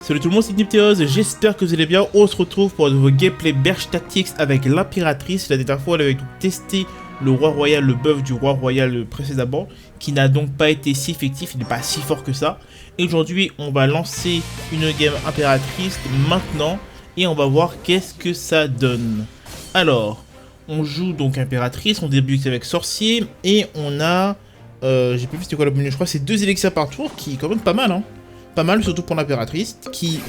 Salut tout le monde, c'est Nipteos, j'espère que vous allez bien. On se retrouve pour un nouveau gameplay Berge Tactics avec l'impératrice. La dernière fois, on avait donc testé le roi royal, le buff du roi royal précédemment, qui n'a donc pas été si effectif, il n'est pas si fort que ça. Et aujourd'hui, on va lancer une game impératrice maintenant et on va voir qu'est-ce que ça donne. Alors, on joue donc impératrice, on débute avec sorcier et on a... j'ai pas vu c'était quoi le menu, je crois que c'est 2 élixirs par tour, qui est quand même pas mal, hein. Pas mal, surtout pour l'impératrice, qui,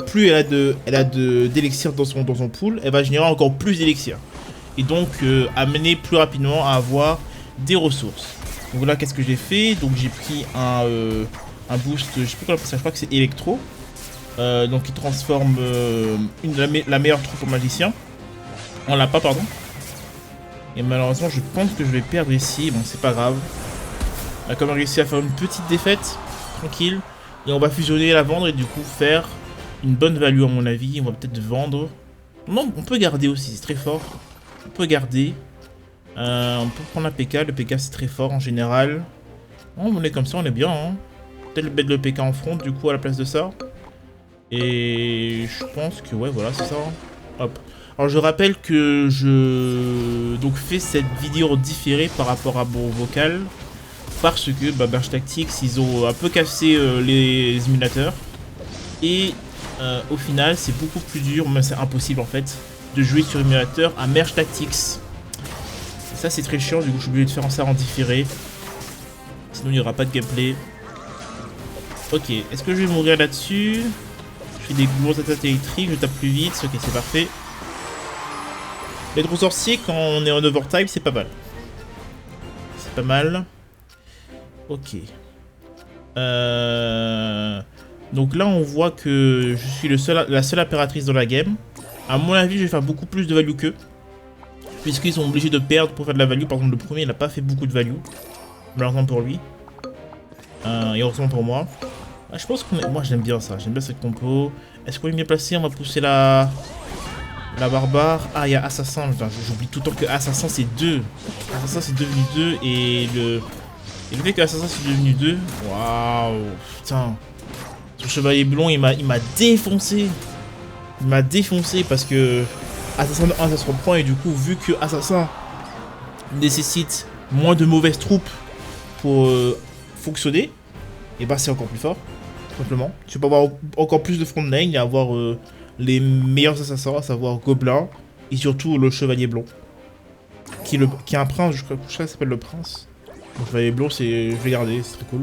plus elle a d'élixirs dans son pool, elle va générer encore plus d'élixirs. Et donc, amener plus rapidement à avoir des ressources. Donc là, qu'est-ce que j'ai fait? Donc j'ai pris un boost, je sais pas comment ça, je crois que c'est électro. Donc il transforme la meilleure troupe en magicien. On l'a pas, pardon. Et malheureusement, je pense que je vais perdre ici. Bon, c'est pas grave. On a quand même réussi à faire une petite défaite, tranquille. Et on va fusionner et la vendre et du coup faire une bonne value à mon avis. On va peut-être vendre. Non, on peut garder aussi, c'est très fort. On peut garder. On peut prendre la PK. Le PK c'est très fort en général. Oh, on est comme ça, on est bien. Hein. Peut-être mettre le PK en front du coup à la place de ça. Et je pense que ouais, voilà, c'est ça. Hop. Alors je rappelle que je fais cette vidéo différée par rapport à mon vocal. Parce que Berge Tactics, ils ont un peu cassé les émulateurs. Et au final, c'est beaucoup plus dur, mais c'est impossible en fait, de jouer sur émulateur à Berge Tactics. Et ça, c'est très chiant, du coup, je suis obligé de faire ça en différé. Sinon, il n'y aura pas de gameplay. Ok, est-ce que je vais mourir là-dessus? Je fais des grosses attaques électriques, je tape plus vite. Ok, c'est parfait. Les gros sorciers, quand on est en overtime, c'est pas mal. C'est pas mal. Ok. Donc là, on voit que je suis la seule impératrice dans la game. À mon avis, je vais faire beaucoup plus de value qu'eux. Puisqu'ils sont obligés de perdre pour faire de la value. Par exemple, le premier, il n'a pas fait beaucoup de value. Malheureusement pour lui. Et heureusement pour moi. Ah, je pense qu'on est... Moi, j'aime bien ça. J'aime bien cette compo. Est-ce qu'on est bien placé? On va pousser la barbare. Ah, il y a assassin. J'oublie tout le temps que assassin, c'est 2. Assassin, c'est devenu 2. Et le fait que l'assassin soit devenu 2, waouh, putain. Son chevalier blond, il m'a défoncé. Il m'a défoncé parce que assassin de 1, ça se reprend. Et du coup, vu que assassin nécessite moins de mauvaises troupes pour fonctionner, et bah c'est encore plus fort, simplement. Tu peux avoir encore plus de frontline et avoir les meilleurs assassins, à savoir Gobelin et surtout le chevalier blond. Qui est un prince, je crois que ça s'appelle le prince. Donc chevalier blond, je vais garder, c'est très cool.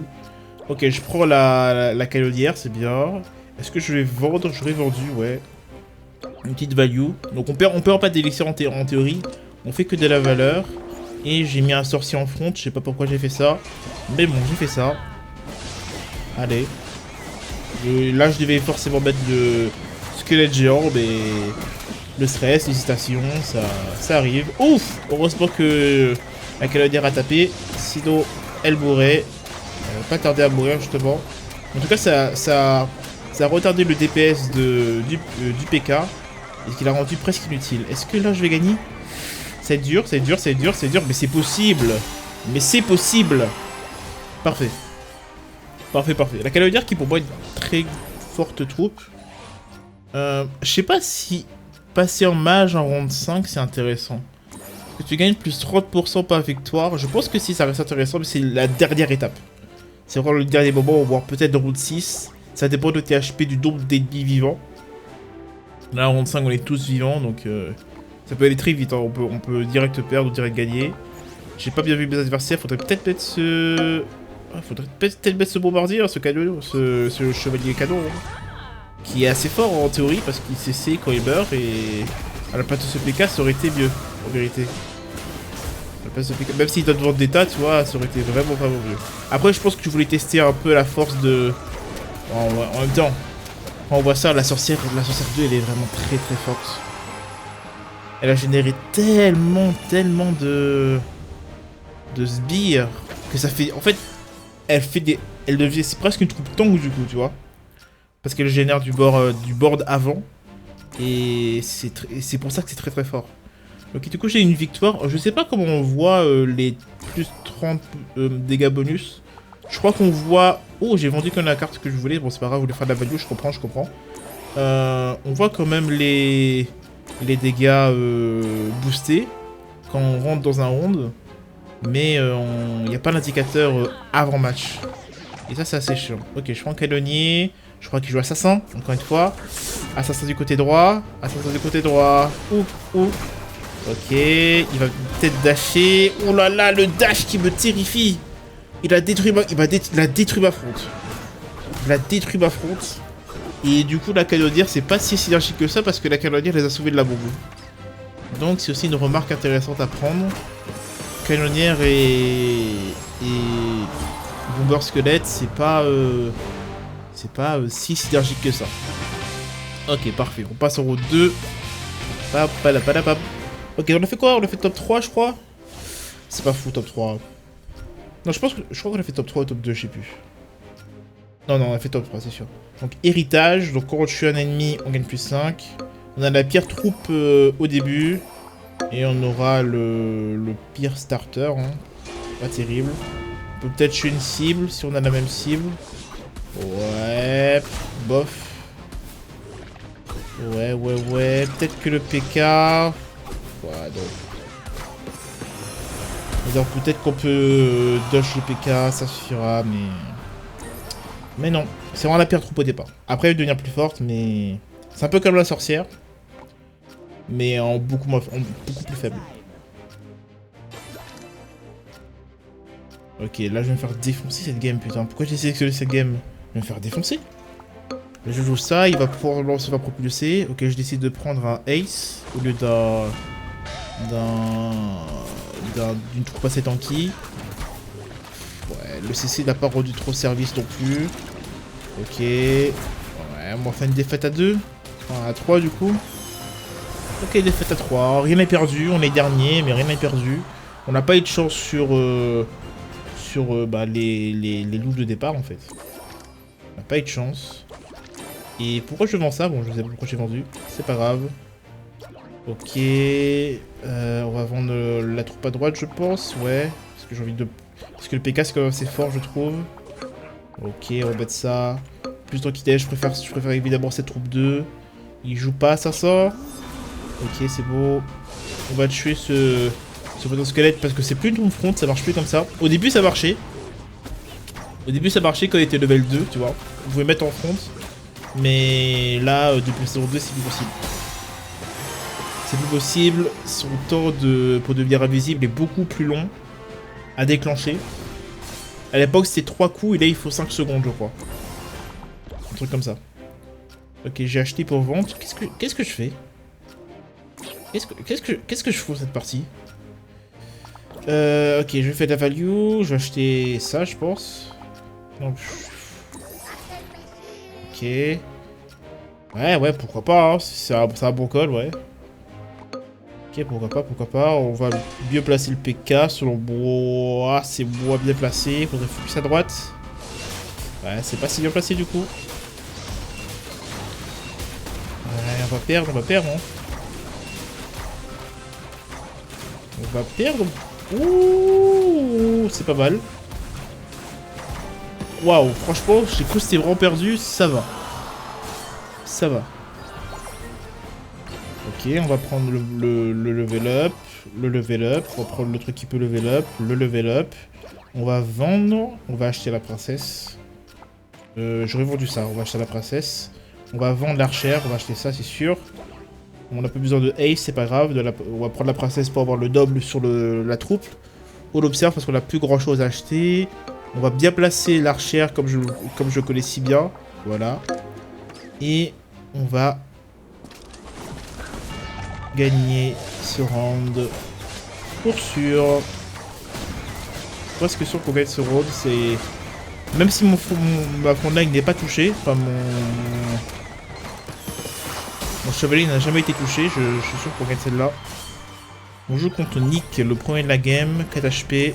Ok, je prends la canonnière, c'est bien. Est-ce que je vais vendre? J'aurais vendu, ouais. Une petite value. Donc on perd pas d'élixir en théorie. On fait que de la valeur. Et j'ai mis un sorcier en front, je sais pas pourquoi j'ai fait ça. Mais bon, j'ai fait ça. Allez. Là, je devais forcément mettre le squelette géant, mais... Le stress, l'hésitation, ça arrive. Ouf! Heureusement que la canonnière a tapé. Sinon, elle mourrait. Pas tarder à mourir, justement. En tout cas, ça a retardé le DPS du PK. Et ce qui l'a rendu presque inutile. Est-ce que là, je vais gagner? C'est dur, c'est dur, c'est dur, c'est dur. Mais c'est possible! Mais c'est possible! Parfait. Parfait, parfait. La canonnière qui, pour moi, est une très forte troupe. Je sais pas si... Passer en mage en round 5, c'est intéressant. Que tu gagnes plus 30% par victoire. Je pense que si, ça reste intéressant, mais c'est la dernière étape. C'est vraiment le dernier moment, voire peut-être en round 6. Ça dépend de tes HP, du nombre d'ennemis vivants. Là, en round 5, on est tous vivants, donc ça peut aller très vite. Hein. On peut direct perdre ou direct gagner. J'ai pas bien vu mes adversaires, faudrait peut-être mettre ce... faudrait peut-être mettre ce bombardier, hein, ce canon, ce chevalier canon. Hein. Qui est assez fort en théorie parce qu'il CC quand il meurt et à la place de ce PK ça aurait été mieux en vérité. À la place de PK, même s'il doit vendre des tas, tu vois, ça aurait été vraiment mieux. Après je pense que je voulais tester un peu la force de... En même temps, quand on voit ça, la sorcière 2 elle est vraiment très très forte. Elle a généré tellement de sbires que ça fait... En fait, elle devient... C'est presque une troupe tank du coup, tu vois. Parce qu'elle génère du board avant. Et c'est pour ça que c'est très très fort. Ok, du coup j'ai une victoire. Je sais pas comment on voit les plus 30 dégâts bonus Je crois qu'on voit... Oh, j'ai vendu comme la carte que je voulais. Bon, c'est pas grave, je voulais faire de la value, je comprends, je comprends. On voit quand même les dégâts boostés quand on rentre dans un round. Mais il n'y a pas l'indicateur avant match. Et ça, c'est assez chiant. Ok, je prends canonnier. Je crois qu'il joue assassin, encore une fois. Assassin du côté droit. Assassin du côté droit. Ouh. Ok, il va peut-être dasher. Oh là là, le dash qui me terrifie. Il a détruit ma... Il a détruit ma fronte. Il a détruit ma fronte. Et du coup, la canonnière, c'est pas si synergique que ça parce que la canonnière les a sauvés de la bombe. Donc, c'est aussi une remarque intéressante à prendre. Canonnière et bomber squelette, c'est pas si synergique que ça. Ok, parfait. On passe en route 2. Ok, on a fait quoi? On a fait top 3, je crois. C'est pas fou, top 3. Non, je crois qu'on a fait top 3 ou top 2, je sais plus. Non, on a fait top 3, c'est sûr. Donc, héritage. Donc, quand on tue un ennemi, on gagne plus 5. On a la pire troupe au début. Et on aura le pire starter. Hein. Pas terrible. On peut peut-être tuer une cible si on a la même cible. Ouais. Bof. Ouais. Peut-être que le PK... Ouais, donc... Donc peut-être qu'on peut dodge le PK, ça suffira, mais... Mais non. C'est vraiment la pire troupe au départ. Après, elle va devenir plus forte, mais... C'est un peu comme la sorcière. Mais en beaucoup plus faible. Ok, là je vais me faire défoncer cette game, putain. Pourquoi j'ai sélectionné cette game? Je vais me faire défoncer. Là je joue ça, il va pouvoir lancer, va propulser. Ok, je décide de prendre un Ace au lieu d'une troupe assez tanky. Ouais, le CC n'a pas rendu trop service non plus. Ok. Ouais, on va faire une défaite à 2. Enfin, à 3 du coup. Ok, défaite à 3. Rien n'est perdu, on est dernier, mais rien n'est perdu. On n'a pas eu de chance sur les loups de départ en fait. On n'a pas eu de chance. Et pourquoi je vends ça? Bon, je sais pas pourquoi j'ai vendu. C'est pas grave. Ok. On va vendre la troupe à droite, je pense. Ouais. Parce que j'ai envie de... Parce que le PK c'est quand même assez fort, je trouve. Ok, on va mettre ça. Plus tranquille, je préfère évidemment cette troupe 2. Il joue pas, ça sort. Ok, c'est beau. On va tuer ce poteau squelette parce que c'est plus une troupe front, ça marche plus comme ça. Au début, ça marchait. Au début, ça marchait quand il était level 2, tu vois. Vous pouvez mettre en front. Mais là, depuis saison 2, c'est plus possible. C'est plus possible. Son temps pour devenir invisible est beaucoup plus long à déclencher. À l'époque, c'était 3 coups et là, il faut 5 secondes, je crois. Un truc comme ça. Ok, j'ai acheté pour vendre. Qu'est-ce que je fais? Qu'est-ce que je fous cette partie? Ok, je vais faire de la value. Je vais acheter ça, je pense. Donc... Ok. Ouais, pourquoi pas. Hein. C'est un bon call, ouais. Ok, pourquoi pas. On va mieux placer le PK selon bois. C'est bois bien placé. Faudrait focus à droite. Ouais, c'est pas si bien placé du coup. Ouais, on va perdre. Hein. On va perdre. Ouh, c'est pas mal. Waouh, franchement, j'ai cru que c'était vraiment perdu. Ça va. Ok, on va prendre le level up. On va prendre le truc qui peut level up. Le level up. On va vendre. On va acheter la princesse. J'aurais vendu ça. On va acheter la princesse. On va vendre l'archère. On va acheter ça, c'est sûr. On n'a pas besoin de Ace, c'est pas grave. On va prendre la princesse pour avoir le double sur la troupe. On l'observe parce qu'on n'a plus grand chose à acheter. On va bien placer l'archère comme je connais si bien. Voilà. Et on va gagner ce round pour sûr. Presque sûr qu'on gagne ce round. C'est... Même si ma frontline n'est pas touchée, enfin mon chevalier n'a jamais été touché, je suis sûr qu'on gagne celle-là. On joue contre Nick, le premier de la game, 4 HP,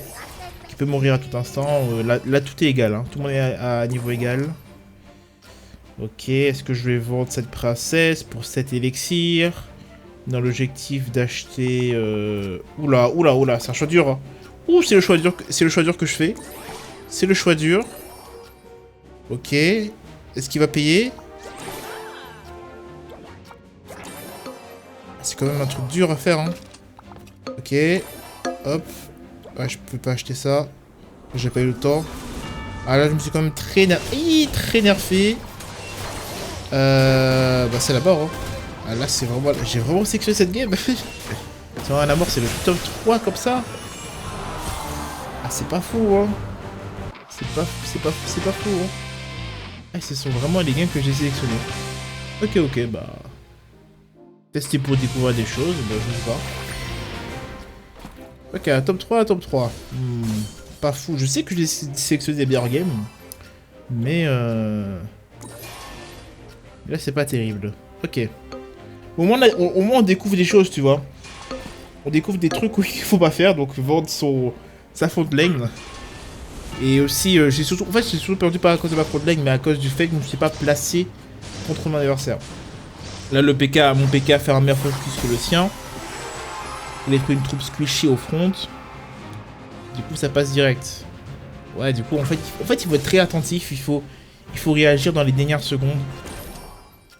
qui peut mourir à tout instant. Là tout est égal, hein. Tout le monde est à niveau égal. Ok, est-ce que je vais vendre cette princesse pour 7 élixirs? Dans l'objectif d'acheter... Oula, c'est un choix dur. Hein. Ouh, c'est le choix dur que je fais. C'est le choix dur. Ok. Est-ce qu'il va payer? C'est quand même un truc dur à faire, hein. Ok. Hop. Ouais, je peux pas acheter ça. J'ai pas eu le temps. Ah là, je me suis quand même très nerfé. Bah, c'est la mort, hein. Ah là, c'est vraiment... J'ai vraiment sélectionné cette game. C'est vrai, la mort, c'est le top 3 comme ça. Ah, c'est pas fou, hein. C'est pas fou, hein. Ah, ce sont vraiment les games que j'ai sélectionnés. Ok, bah... Tester pour découvrir des choses, bah, je sais pas. Ok, un top 3, top 3. Pas fou. Je sais que j'ai sélectionné des meilleures games. Mais là, c'est pas terrible. Ok. Au moins, on découvre des choses, tu vois. On découvre des trucs qu'il faut pas faire, donc vendre sa front lane. Et aussi, j'ai surtout perdu pas à cause de ma front lane, mais à cause du fait que je ne me suis pas placé contre mon adversaire. Là, mon PK a fait un meilleur focus que le sien. Il a pris une troupe squishy au front. Du coup, ça passe direct. Ouais, du coup, en fait, il faut être très attentif. Il faut réagir dans les dernières secondes.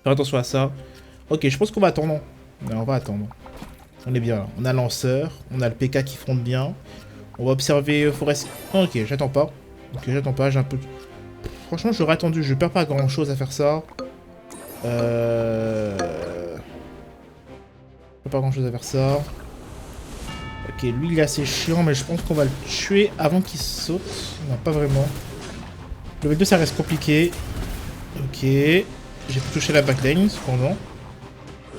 Faire attention à ça. Ok, je pense qu'on va attendre. Ouais, on va attendre. On est bien là. On a lanceur. On a le PK qui fronte bien. On va observer Forest. Oh, ok, j'attends pas. Ok, j'attends pas. J'ai un peu... Franchement, j'aurais attendu. Je perds pas grand chose à faire ça. Pas grand chose à faire ça. Ok, lui il est assez chiant, mais je pense qu'on va le tuer avant qu'il saute. Non, pas vraiment. Le V2 ça reste compliqué. Ok. J'ai pu toucher la backlane cependant.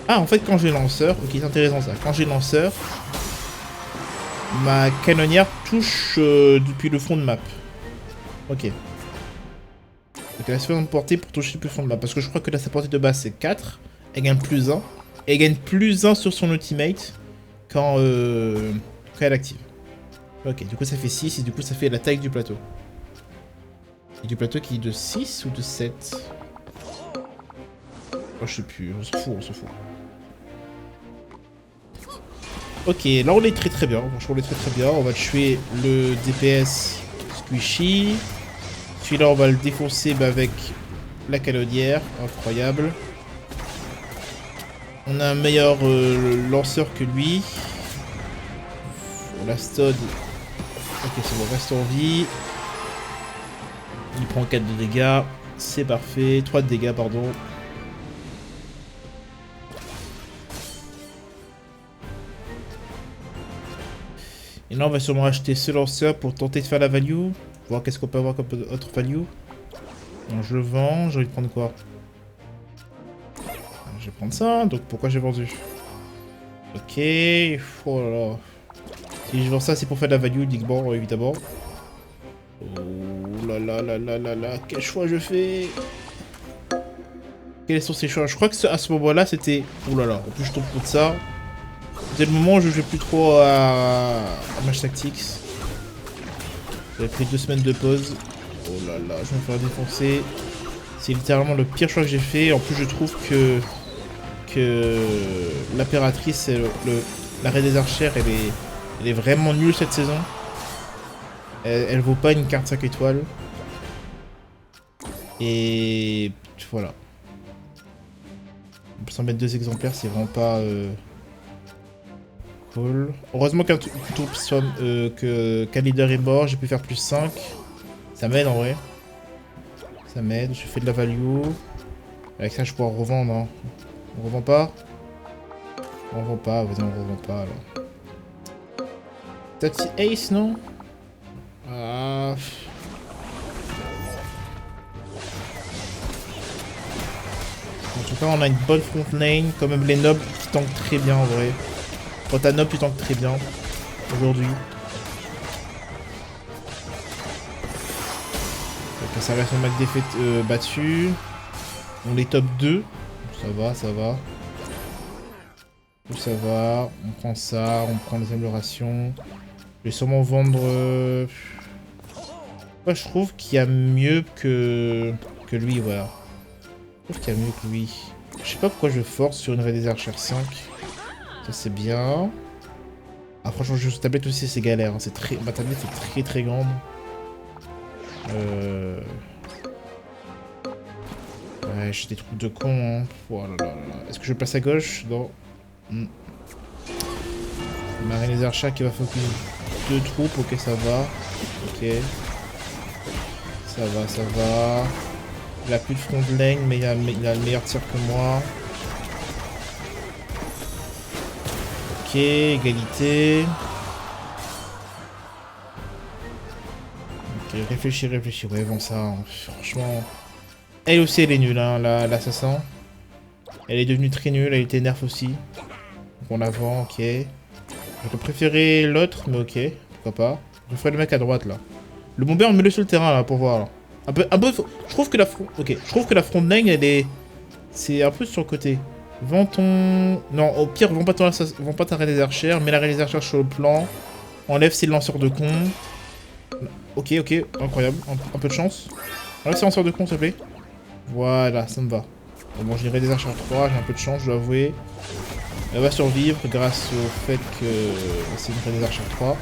Ah, en fait, quand j'ai lanceur. Ok, c'est intéressant ça. Quand j'ai lanceur, ma canonnière touche depuis le fond de map. Ok. Donc elle a suffisamment de portée pour toucher depuis le fond de map. Parce que je crois que là, sa portée de base c'est 4. Elle gagne plus 1. Et elle gagne plus 1 sur son ultimate quand elle active. Ok, du coup ça fait 6 et du coup ça fait la taille du plateau. Et du plateau qui est de 6 ou de 7? Oh, je sais plus, on s'en fout. Ok, là on est très bien, franchement on est très bien. On va tuer le DPS squishy. Celui-là on va le défoncer avec la canonnière, incroyable. On a un meilleur lanceur que lui. La Stod. Ok, c'est bon, reste en vie. Il prend 4 de dégâts. C'est parfait. 3 de dégâts, pardon. Et là, on va sûrement acheter ce lanceur pour tenter de faire la value. Voir qu'est-ce qu'on peut avoir comme autre value. Donc, je le vends. J'ai envie de prendre quoi? Je vais prendre ça. Donc, pourquoi j'ai vendu? Ok. Oh là là. Si je vends ça, c'est pour faire de la value, uniquement, évidemment. Oh là là là là là là. Quel choix je fais? Quels sont ces choix? Je crois que à ce moment-là, c'était... Oh là là. En plus, je tombe contre ça. C'était le moment où je jouais plus trop à Match Tactics. J'avais pris 2 semaines de pause. Oh là là, je vais me faire défoncer. C'est littéralement le pire choix que j'ai fait. En plus, je trouve que l'impératrice, la reine des archères, elle est vraiment nulle cette saison. Elle vaut pas une carte 5 étoiles. Et voilà. On peut s'en mettre 2 exemplaires, c'est vraiment pas cool. Heureusement que leader est mort, j'ai pu faire plus 5. Ça m'aide en vrai. Ça m'aide, je fais de la value. Avec ça, je pourrais revendre. Hein. On revend pas? On revend pas, vas-y, on revend pas alors. Tati Ace, non? Ah. En tout cas, on a une bonne front lane. Quand même, les nobles qui tankent très bien en vrai. Quand t'as noble, tu tankes très bien. Aujourd'hui. Donc, ça reste un match défaite battu. On est top 2. Ça va, ça va. Ça va. On prend ça. On prend les améliorations. Je vais sûrement vendre... Ouais, je trouve qu'il y a mieux que lui, voilà. Je trouve qu'il y a mieux que lui. Je sais pas pourquoi je force sur une raid des archères 5. Ça, c'est bien. Ah, franchement, jouer sur tablette aussi, c'est galère. Hein. Ma tablette est très très grande. Ouais, j'ai des trucs de con, hein. Oh là là là. Est-ce que je passe à gauche? Non. Marine des archers qui va focus 2 troupes, ok ça va. Ok. Ça va, ça va. Il a plus de front lane, mais il a le meilleur tir que moi. Ok, égalité. Ok, réfléchis, réfléchis. Ouais, bon ça, hein. Franchement... Elle aussi, elle est nulle, hein, l'assassin. Elle est devenue très nulle, elle était nerf aussi. Donc on la vend, ok. J'aurais préféré l'autre, mais ok, pourquoi pas. Je ferai le mec à droite, là. Le bomber, on met-le sur le terrain, là, pour voir, là. Un peu, je trouve que la front... Ok, je trouve que la front line, elle est... C'est un peu sur le côté. Vends ton... Non, au pire, vends pas ta reine des archères, mets la reine des archères sur le plan. Enlève ses lanceurs de con. Ok, ok, incroyable. Un peu de chance. Enlève ses lanceurs de con, s'il te plaît. Voilà, ça me va. Bon, j'ai des archères 3, j'ai un peu de chance, je dois avouer. Elle va survivre grâce au fait que c'est une reine des archères 3.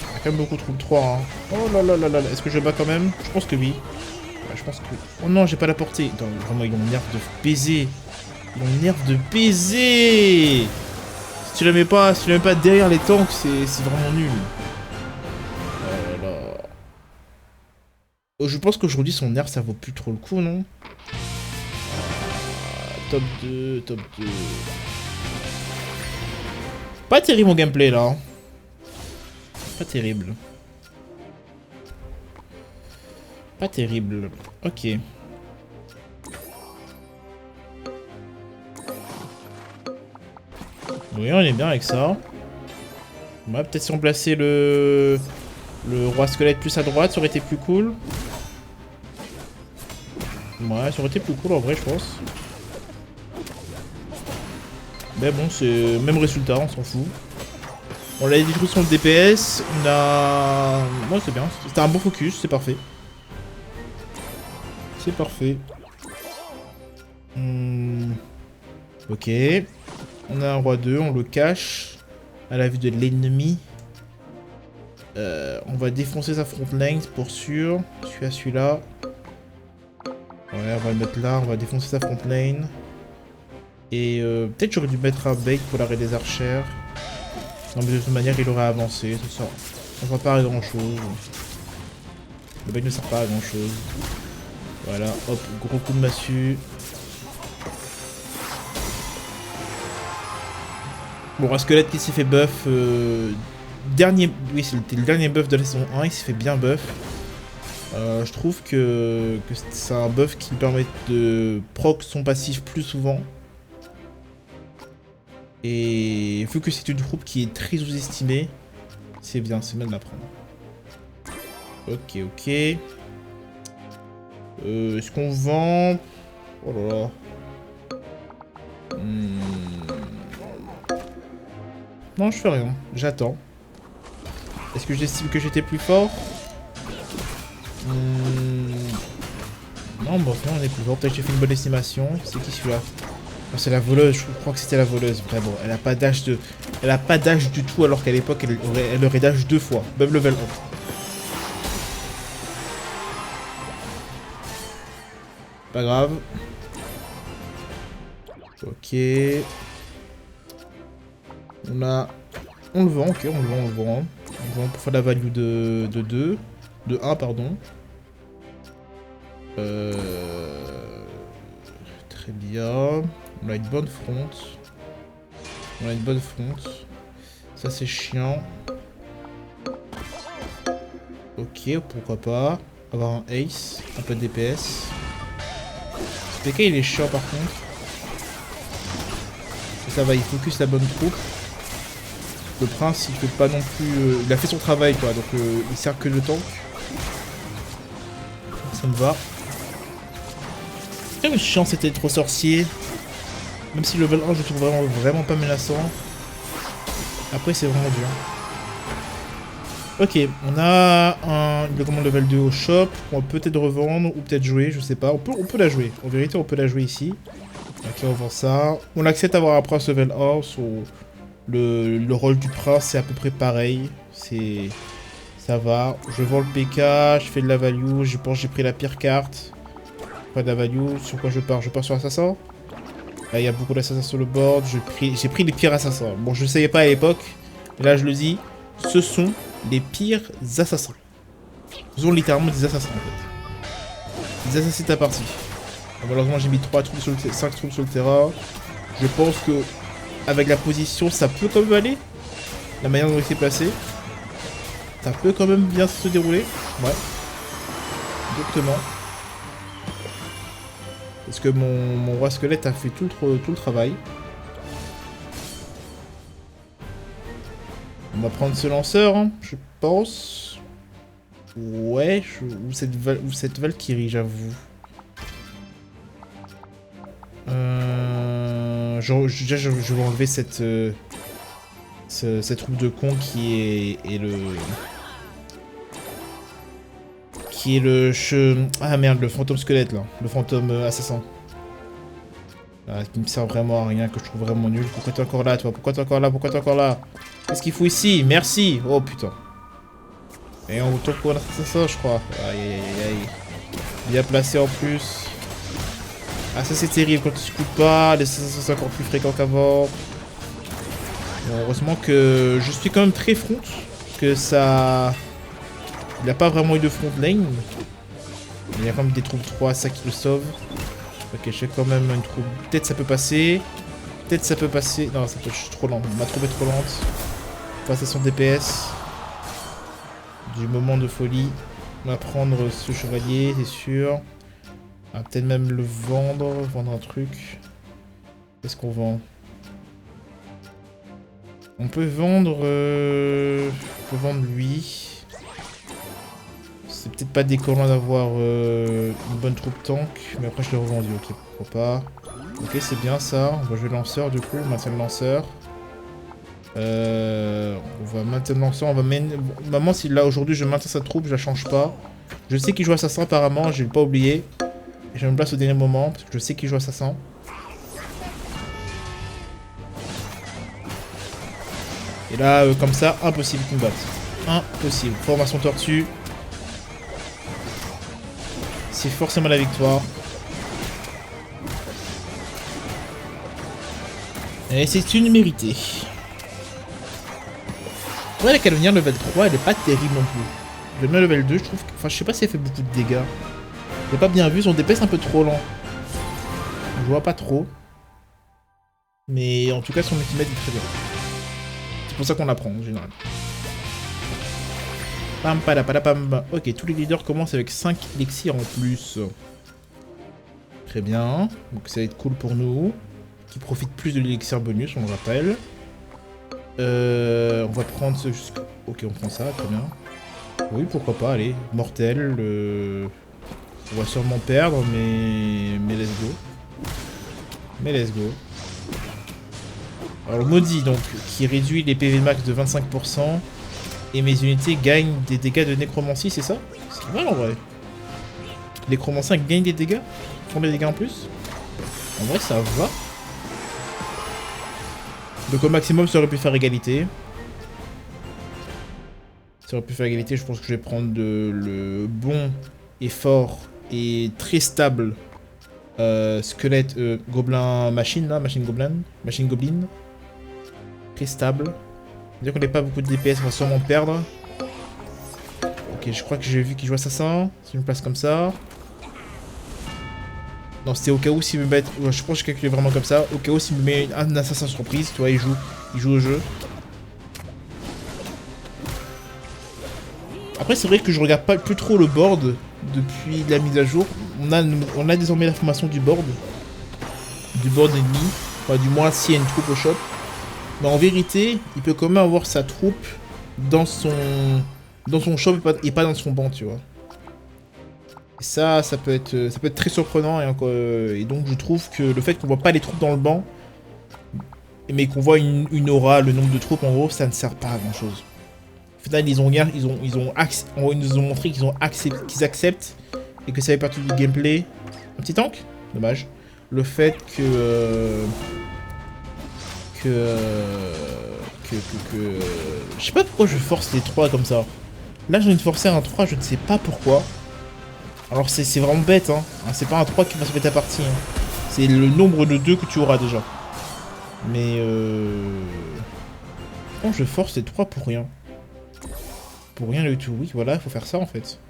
Il y a quand même beaucoup de troupes 3, hein. Oh là là là là, est-ce que je bats quand même? Je pense que oui. Ouais, je pense que... Oh non, j'ai pas la portée. Attends, vraiment, ils ont nerf de baiser. Ils ont nerf de baiser. Si tu la mets pas derrière les tanks, c'est vraiment nul. Oh là là. Je pense qu'aujourd'hui, son nerf, ça vaut plus trop le coup, non? Top 2, top 2. Pas terrible mon gameplay là. Pas terrible. Pas terrible. Ok. Oui, on est bien avec ça. On va peut-être si on plaçait le roi squelette plus à droite, ça aurait été plus cool. Ouais, ça aurait été plus cool en vrai, je pense. Mais bon, c'est même résultat, on s'en fout. On a détruit son DPS, on a... Ouais, c'est bien, c'était un bon focus, c'est parfait. C'est parfait. Ok. On a un roi 2, on le cache à la vue de l'ennemi. On va défoncer sa front line pour sûr. Celui-là. Ouais, on va le mettre là, on va défoncer sa front line. Et peut-être j'aurais dû mettre un bait pour l'arrêt des archères. Non mais de toute manière il aurait avancé, c'est ça. Ça ne sert pas à grand chose. Le bait ne sert pas à grand chose. Voilà, hop, gros coup de massue. Bon, un squelette qui s'est fait buff. Oui, c'était le dernier buff de la saison 1, il s'est fait bien buff. Je trouve que c'est un buff qui permet de proc son passif plus souvent. Et vu que c'est une troupe qui est très sous-estimée, c'est bien de la prendre. Ok, ok. Est-ce qu'on vend... Oh là là. Non, je fais rien. J'attends. Est-ce que j'estime que j'étais plus fort? Non, bon, non, on est plus fort. Peut-être que j'ai fait une bonne estimation. C'est qui celui-là? Oh, c'est la voleuse. Je crois que c'était la voleuse. Vraiment, elle a pas d'âge de... Elle a pas d'âge du tout, alors qu'à l'époque, elle aurait d'âge 2 fois. Même level 1. Pas grave. Ok. On le vend, ok, on le vend. On le vend pour faire la value de 2. De 1, pardon. Très bien. On a une bonne fronte. Ça, c'est chiant. Ok, pourquoi pas. Avoir un ace, un peu de DPS. PK, il est chiant par contre. Ça va, il focus la bonne troupe. Le prince, il fait pas non plus... il a fait son travail, quoi, donc il sert que le tank. Ça me va. Même chiant, c'était trop sorcier. Même si le level 1, je le trouve vraiment pas menaçant. Après, c'est vraiment dur. Ok, on a une commande level 2 au shop. On peut peut-être revendre ou peut-être jouer, je sais pas. On peut la jouer. En vérité, on peut la jouer ici. Ok, on vend ça. On accepte d'avoir un prince level 1. Le rôle du prince, c'est à peu près pareil. C'est Ça va. Je vends le PK, je fais de la value. Je pense que j'ai pris la pire carte. Pas de la value. Sur quoi je pars? Je pars sur assassin. Là, il y a beaucoup d'assassins sur le board. J'ai pris les pires assassins. Bon, je ne savais pas à l'époque. Et là, je le dis. Ce sont les pires assassins. Ce sont littéralement des assassins, en fait. Ils assassinent ta partie. Malheureusement, j'ai mis 3 troupes sur le 5 troupes sur le terrain. Je pense que avec la position, ça peut quand même aller. La manière dont il s'est placé. Ça peut quand même bien se dérouler. Ouais. Exactement. Parce que mon roi squelette a fait tout le travail. On va prendre ce lanceur, hein, je pense. Ouais, ou cette Valkyrie, j'avoue. Déjà, je vais enlever cette troupe de cons qui est le ah merde, le fantôme squelette là, le fantôme assassin. Qui me sert vraiment à rien, que je trouve vraiment nul. Pourquoi t'es encore là, toi? Pourquoi t'es encore là? Pourquoi t'es encore là? Qu'est-ce qu'il faut ici? Merci. Oh putain. Et on retourne pour l'assassin, je crois. Aïe aïe aïe aïe. Bien placé en plus. Ah, ça c'est terrible quand tu ne coupes pas. Les assassins sont encore plus fréquents qu'avant. Bon, heureusement que je suis quand même très front. Que ça. Il n'a pas vraiment eu de front lane. Il y a quand même des troupes 3, ça qui le sauve. Ok, j'ai quand même une troupe. Peut-être ça peut passer. Peut-être ça peut passer. Non, ça peut... je suis trop lent. Ma troupe est trop lente. Face à son DPS. Du moment de folie. On va prendre ce chevalier, c'est sûr. On va peut-être même le vendre. Vendre un truc. Qu'est-ce qu'on vend? On peut vendre... On peut vendre lui. C'est peut-être pas déconnant d'avoir une bonne troupe tank, mais après je l'ai revendu, ok, pourquoi pas. Ok, c'est bien ça, on va jouer le lanceur du coup, on maintient le lanceur. On va maintenir le lanceur, on va mener... Maman, si là aujourd'hui je maintiens sa troupe, je la change pas. Je sais qu'il joue assassin apparemment, je vais pas oublier. Et je me place au dernier moment, parce que je sais qu'il joue assassin. Et là, comme ça, impossible qu'il me batte. Impossible. Formation tortue. C'est forcément la victoire. Et c'est une méritée. Ouais, la canonnière level 3, elle est pas terrible non plus. Le level 2, je trouve que... Enfin, je sais pas si elle fait beaucoup de dégâts. J'ai pas bien vu, son DPS un peu trop lent. Je vois pas trop. Mais en tout cas, son ultimate est très bien. C'est pour ça qu'on la prend en général. Pam pam. Ok, tous les leaders commencent avec 5 élixirs en plus. Très bien. Donc ça va être cool pour nous. Qui profitent plus de l'élixir bonus, on le rappelle. On va prendre ce... Ok, on prend ça, très bien. Oui, pourquoi pas, allez. Mortel. On va sûrement perdre, mais let's go. Mais let's go. Alors, maudit, donc, qui réduit les PV max de 25%. Et mes unités gagnent des dégâts de nécromancie, c'est ça? C'est mal en vrai. Les nécromanciens gagnent des dégâts? Font des dégâts en plus? En vrai, ça va. Donc au maximum, ça aurait pu faire égalité. Ça aurait pu faire égalité, je pense que je vais prendre le bon et fort et très stable squelette gobelin machine là, machine goblin. Très stable. Dire qu'on n'ait pas beaucoup de DPS, on va sûrement perdre. Ok, je crois que j'ai vu qu'il joue assassin. Si je me place comme ça. Non, c'était au cas où s'il me met... Je pense que je calculé vraiment comme ça. Au cas où s'il me met un assassin surprise, tu vois, il joue au jeu. Après, c'est vrai que je regarde pas plus trop le board depuis la mise à jour. On a désormais l'information du board. Du board ennemi. Enfin, du moins s'il y a une troupe au shop. Mais en vérité, il peut quand même avoir sa troupe dans son shop et pas dans son banc, tu vois. Et ça peut être très surprenant et donc je trouve que le fait qu'on voit pas les troupes dans le banc, mais qu'on voit une aura, le nombre de troupes en gros, ça ne sert pas à grand chose. Au final, ils nous ont montré qu'ils acceptent et que ça fait partie du gameplay. Un petit tank? Dommage. Le fait que je sais pas pourquoi je force les 3 comme ça. Là, j'ai envie de forcer un 3, je ne sais pas pourquoi. Alors, c'est vraiment bête, hein. C'est pas un 3 qui va se mettre ta partie. Hein. C'est le nombre de 2 que tu auras déjà. Mais quand je force les 3 pour rien. Pour rien du tout. Oui, voilà, il faut faire ça en fait.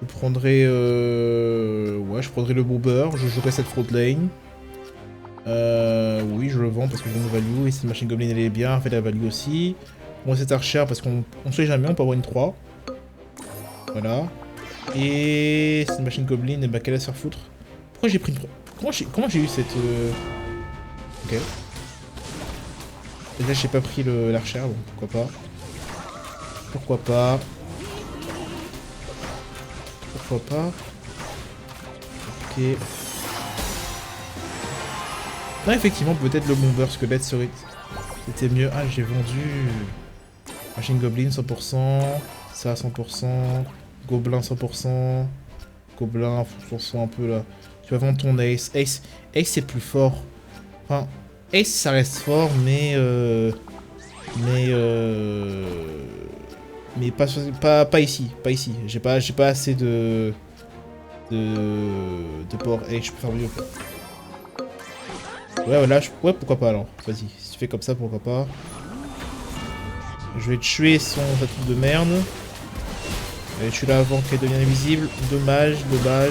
Je prendrai... Ouais, je prendrai le boober. Je jouerai cette front lane. Oui, je le vends parce que j'ai une value. Et cette machine goblin, elle est bien. Elle fait de la value aussi. Moi, c'est archer parce qu'on sait jamais, on peut avoir une 3. Voilà. Et cette machine goblin, bah, qu'elle a à se faire foutre. Pourquoi j'ai pris une... Comment j'ai eu cette... Ok. Déjà, j'ai pas pris l'archer, bon, pourquoi pas. Pourquoi pas. Pourquoi pas. Ok. Non, effectivement, peut-être le bomber squelette serait... C'était mieux. Ah, j'ai vendu... Machine goblin 100%. Ça 100%. Gobelin 100%. Gobelin, faut qu'on soit un peu là. Tu vas vendre ton ace. Ace c'est plus fort. Enfin, ace ça reste fort, mais pas ici. Pas ici. J'ai pas assez de power ace. Je peux faire mieux. Ouais, voilà. Ouais, pourquoi pas alors. Vas-y. Si tu fais comme ça, pourquoi pas. Je vais tuer son truc de merde. Je suis là avant qu'elle devienne invisible. Dommage. Elle va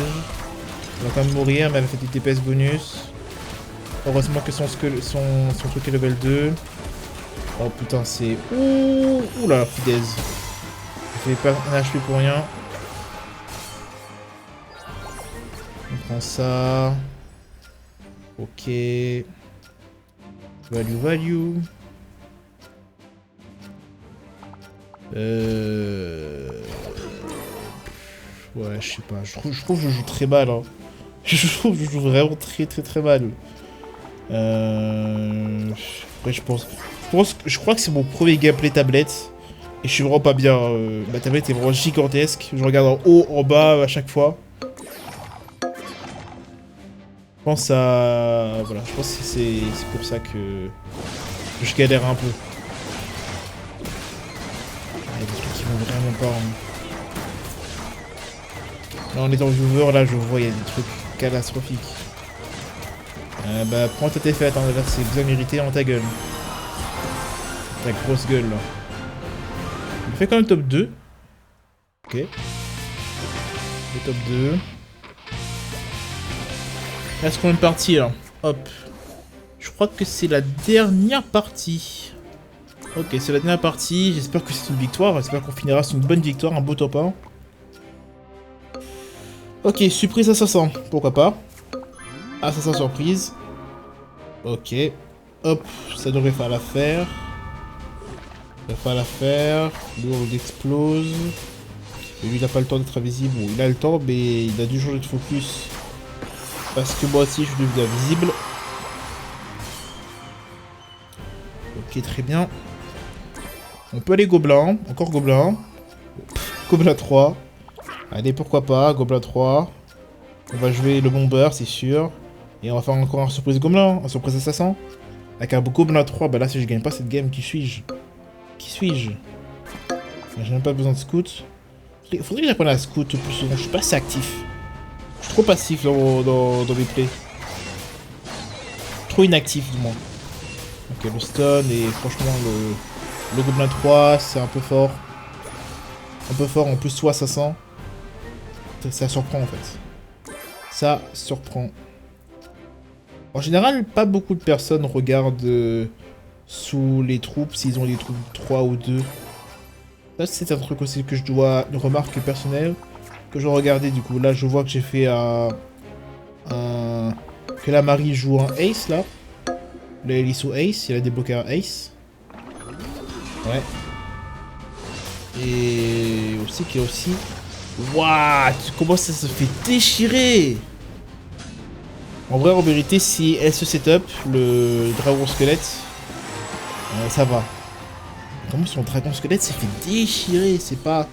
quand même mourir, mais elle a fait du DPS bonus. Heureusement que son truc est level 2. Oh putain, c'est... Ouh là, pudaise. Je fais pas un HP pour rien. On prend ça. Ok. Value. Ouais, je sais pas. Je trouve que je joue très mal. Hein. Je trouve que je joue vraiment très mal. Après, je crois que c'est mon premier gameplay tablette. Et je suis vraiment pas bien. Ma tablette est vraiment gigantesque. Je regarde en haut, en bas à chaque fois. Je pense à... Voilà, je pense que c'est pour ça que je galère un peu. Il y a des trucs qui vont vraiment pas... Hein. Là, on est dans le viewer, là, je vois, il y a des trucs catastrophiques. Bah, prends ta défaite, hein, là, c'est bien mérité dans ta gueule. Ta grosse gueule, là. Il fait quand même top 2. Ok. Le top 2. Est-ce qu'on est parti, là? Hop. Je crois que c'est la dernière partie. Ok, c'est la dernière partie. J'espère que c'est une victoire. J'espère qu'on finira sur une bonne victoire, un beau top 1. Ok, surprise assassin, pourquoi pas. Assassin surprise. Ok. Hop, ça devrait faire l'affaire. Ça va faire l'affaire. Lui, on l'explose. Et lui, il n'a pas le temps d'être invisible. Bon, il a le temps, mais il a dû changer de focus. Parce que moi aussi, je suis devenu invisible. Ok, très bien. On peut aller gobelin. Encore gobelin. Gobelin 3. Allez, pourquoi pas, Gobelin 3. On va jouer le bomber, c'est sûr. Et on va faire encore un surprise gobelin, un surprise assassin. Avec un Gobelin 3, bah là, si je gagne pas cette game, qui suis-je? Qui suis-je? J'ai même pas besoin de scout. Faudrait que j'apprenne à scout plus souvent, je suis pas assez actif. Je suis trop passif dans mes plays. Trop inactif, du moins. Ok, le stun, et franchement, le Gobelin 3, c'est un peu fort. Un peu fort, en plus, soit assassin. Ça surprend en fait. Ça surprend. En général, pas beaucoup de personnes regardent sous les troupes s'ils ont des troupes 3 ou 2. Ça, c'est un truc aussi que je dois... Une remarque personnelle que je dois regarder du coup. Là, je vois que j'ai fait que la Marie joue un ace là. Là, elle est sous ace. Il a débloqué un ace. Ouais. Et aussi qu'il y a aussi... Waouh, comment ça se fait déchirer! En vrai, en vérité, si elle se setup, le dragon squelette, ça va. Comment son dragon squelette s'est fait déchirer? C'est pas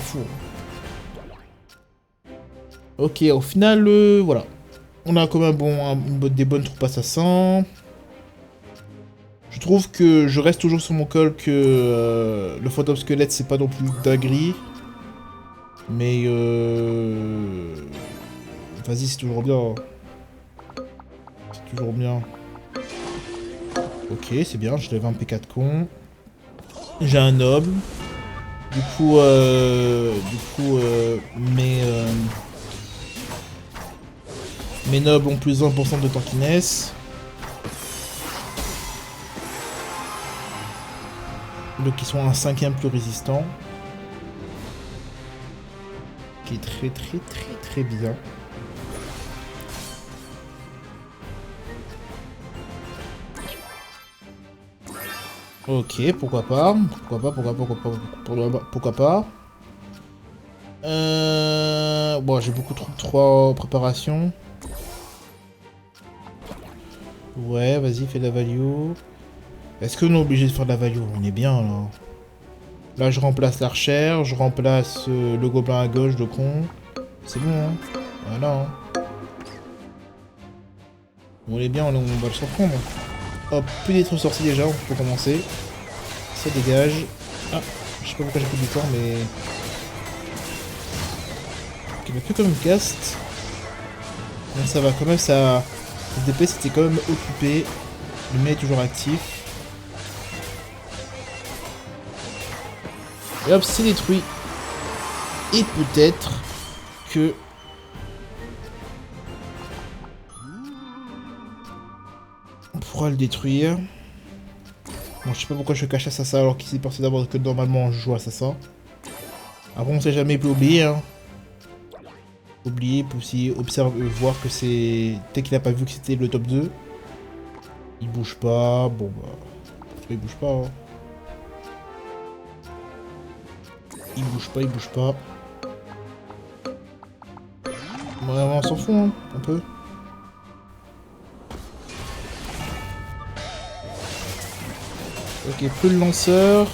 fou. Ok, au final, voilà. On a comme des bonnes troupes assassins. trouve que je reste toujours sur mon col que le fantôme squelette c'est pas non plus dinguerie. Mais vas-y, c'est toujours bien. C'est toujours bien. Ok, c'est bien, je lève un P4 con. J'ai un noble. Du coup, mes nobles ont plus 1% de tankiness. Donc ils sont un 5e plus résistant. Qui est très bien. Ok, pourquoi pas. Pourquoi pas. Bon, j'ai beaucoup trop de 3 en préparation. Ouais, vas-y, fais de la value. Est-ce que nous est obligé de faire de la value? On est bien là. Là, je remplace l'archère, je remplace le gobelin à gauche de con. C'est bon, hein. Voilà. Hein. On est bien, on va le surprendre. Hop, plus d'être sorcier déjà, on peut commencer. Ça dégage. Ah, je sais pas pourquoi j'ai pris du temps, mais... Ok, il m'a fait comme une cast. Donc ça va, quand même, ça... Le DPS était quand même occupé. Le mec est toujours actif. Et hop, c'est détruit. Et peut-être que... on pourra le détruire. Bon, je sais pas pourquoi je cache Assassin alors qu'il s'est passé d'abord que normalement je joue Assassin. Après, on sait jamais, il peut oublier. Hein. Oublier, pour aussi observer, voir que c'est... Dès qu'il a pas vu que c'était le top 2. Il bouge pas. Bon, bah... Il bouge pas. Hein. Il bouge pas. Ouais, on s'en fout, hein, un peu. Ok, plus de lanceur.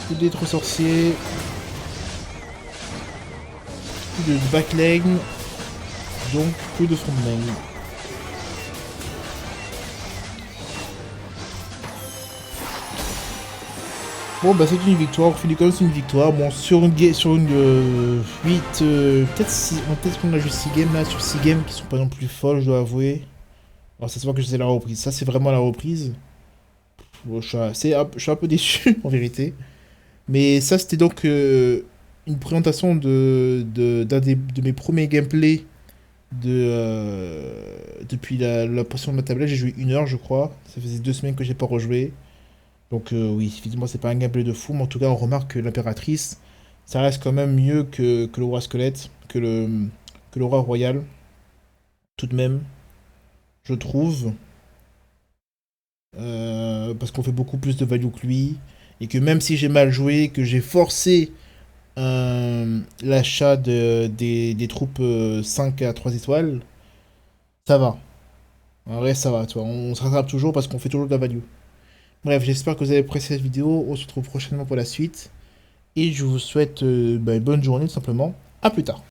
Plus d'être sorcier. Plus de backlane. Donc plus de frontlane. Bon bah c'est une victoire, on finit quand même sur une victoire. Bon sur une 8, peut-être qu'on a juste 6 games là, sur 6 games qui sont pas non plus folles, je dois avouer. Alors ça se voit que c'est la reprise, ça c'est vraiment la reprise. Bon, je suis un peu déçu en vérité. Mais ça c'était donc une présentation de mes premiers gameplays depuis la position de ma tablette. J'ai joué 1 heure je crois, ça faisait 2 semaines que j'ai pas rejoué. Donc oui, effectivement, c'est pas un gameplay de fou, mais en tout cas, on remarque que l'impératrice, ça reste quand même mieux que le roi squelette, que le roi royal, tout de même, je trouve. Parce qu'on fait beaucoup plus de value que lui, et que même si j'ai mal joué, que j'ai forcé l'achat des troupes 5 à 3 étoiles, ça va. En vrai, ça va, tu vois. On se rattrape toujours parce qu'on fait toujours de la value. Bref, j'espère que vous avez apprécié cette vidéo. On se retrouve prochainement pour la suite. Et je vous souhaite une bonne journée tout simplement. A plus tard.